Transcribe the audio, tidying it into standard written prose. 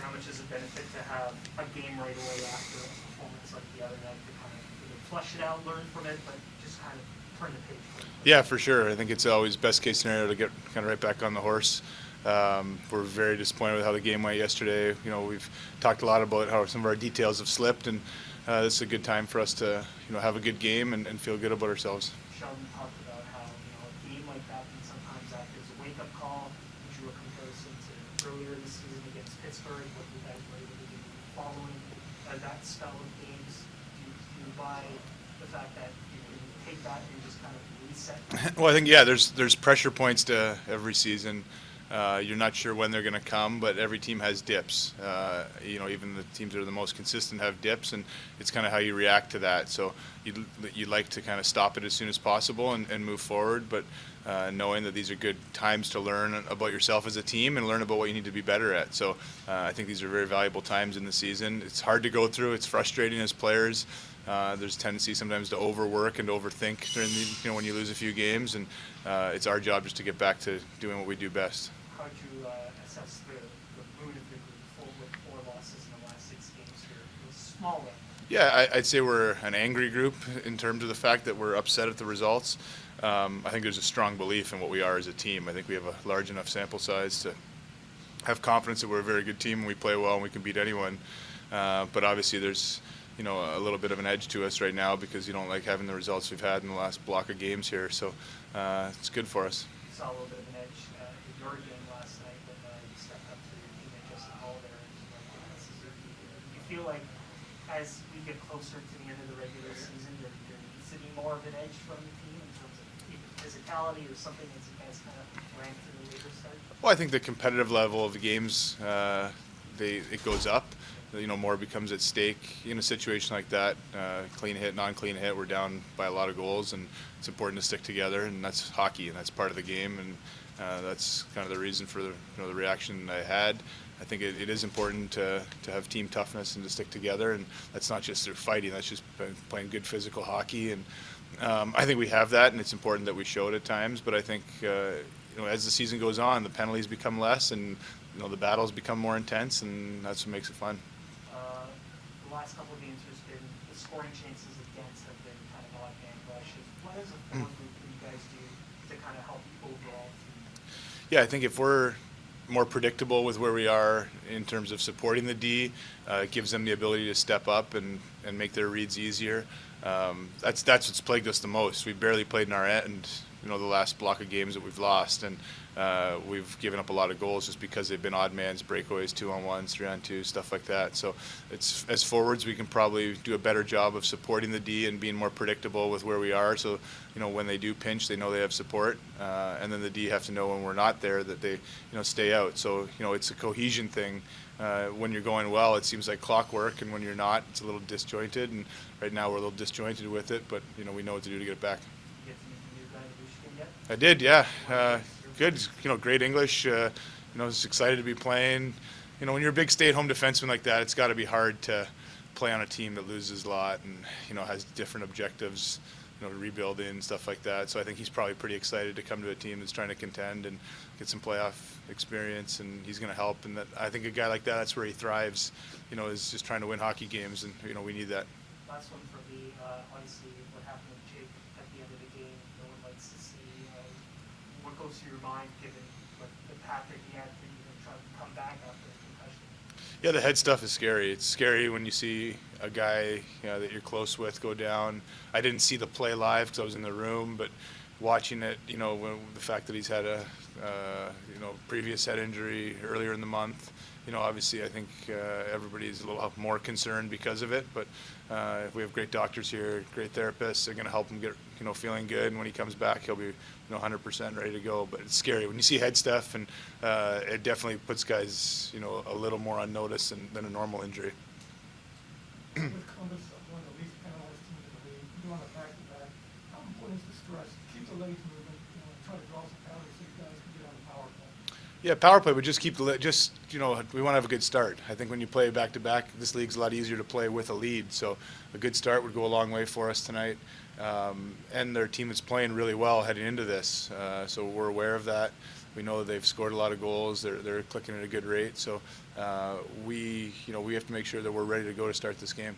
how much does it benefit to have a game right away after a performance like the other night to kind of either flush it out, learn from it, but just kind of turn the page? Yeah, for sure. I think it's always best case scenario to get kind of right back on the horse. We're very disappointed with how the game went yesterday. We've talked a lot about how some of our details have slipped, and this is a good time for us to have a good game and feel good about ourselves. Sheldon talked about how a game like that can sometimes act as a wake-up call. He drew a comparison to earlier this season against Pittsburgh, what you guys were able to do following that spell of games. Do you buy the fact that you can take that and just kind of reset? Well, I think there's pressure points to every season. You're not sure when they're going to come, but every team has dips. Even the teams that are the most consistent have dips, and it's kind of how you react to that. So you'd like to kind of stop it as soon as possible and move forward, but knowing that these are good times to learn about yourself as a team and learn about what you need to be better at. So I think these are very valuable times in the season. It's hard to go through. It's frustrating as players. There's a tendency sometimes to overwork and overthink during when you lose a few games, and it's our job just to get back to doing what we do best. How would you assess the mood of the group with 4 losses in the last 6 games here? It was small one. Yeah, I'd say we're an angry group in terms of the fact that we're upset at the results. I think there's a strong belief in what we are as a team. I think we have a large enough sample size to have confidence that we're a very good team and we play well and we can beat anyone. But obviously there's a little bit of an edge to us right now because you don't like having the results we've had in the last block of games here. So it's good for us. You saw a little bit of an edge in your game last night when you stepped up to your teammate Justin Hall there. Do you feel like as we get closer to the end of the regular season, there needs to be more of an edge from the team in terms of either physicality or something that you guys kind of ranked in the later start? Well, I think the competitive level of the games, it goes up. More becomes at stake in a situation like that. Clean hit, non-clean hit, we're down by a lot of goals, and it's important to stick together, and that's hockey, and that's part of the game, and that's kind of the reason for the reaction I had. I think it is important to have team toughness and to stick together, and that's not just through fighting, that's just playing good physical hockey, and I think we have that, and it's important that we show it at times, but I think as the season goes on, the penalties become less, and the battles become more intense, and that's what makes it fun. The last couple of games, there's been the scoring chances against have been kind of odd man rushes. What does a forward group can you guys do to kind of help the overall team? Yeah, I think if we're more predictable with where we are in terms of supporting the D, it gives them the ability to step up and make their reads easier. That's what's plagued us the most. We barely played in our end, the last block of games that we've lost, and we've given up a lot of goals just because they've been odd mans, breakaways, 2-on-1s, 3-on-2s, stuff like that. So it's as forwards we can probably do a better job of supporting the D and being more predictable with where we are. So when they do pinch, they know they have support, and then the D have to know when we're not there that they stay out. So it's a cohesion thing. When you're going well, it seems like clockwork, and when you're not, it's a little disjointed. And right now we're a little disjointed with it, but we know what to do to get it back. You get to meet the new guy in Michigan yet? I did, yeah. Good. Great English. Just excited to be playing. When you're a big stay-at-home defenseman like that, it's got to be hard to play on a team that loses a lot and has different objectives, rebuilding and stuff like that. So I think he's probably pretty excited to come to a team that's trying to contend and get some playoff experience, and he's going to help. And I think a guy like that's where he thrives. Is just trying to win hockey games, and we need that. Last one for me. Obviously, what happened with Jake at the end of the game, no one likes to see. What goes through your mind given the path that he had to even try to come back after a concussion? Yeah, the head stuff is scary. It's scary when you see a guy that you're close with go down. I didn't see the play live because I was in the room, but watching it, the fact that he's had a previous head injury earlier in the month, obviously I think everybody's a little more concerned because of it. But we have great doctors here, great therapists. They're going to help him get feeling good, and when he comes back, he'll be 100% ready to go. But it's scary when you see head stuff, and it definitely puts guys a little more on notice than a normal injury. With Columbus one of the least penalized teams in the league, doing a back-to-back, how important is the stress? Keep the legs moving, try to draw some penalties so you guys can get on the power play. Yeah, power play, but just keep we want to have a good start. I think when you play back-to-back, this league's a lot easier to play with a lead. So a good start would go a long way for us tonight. And their team is playing really well heading into this, so we're aware of that. We know that they've scored a lot of goals. They're clicking at a good rate. So we have to make sure that we're ready to go to start this game.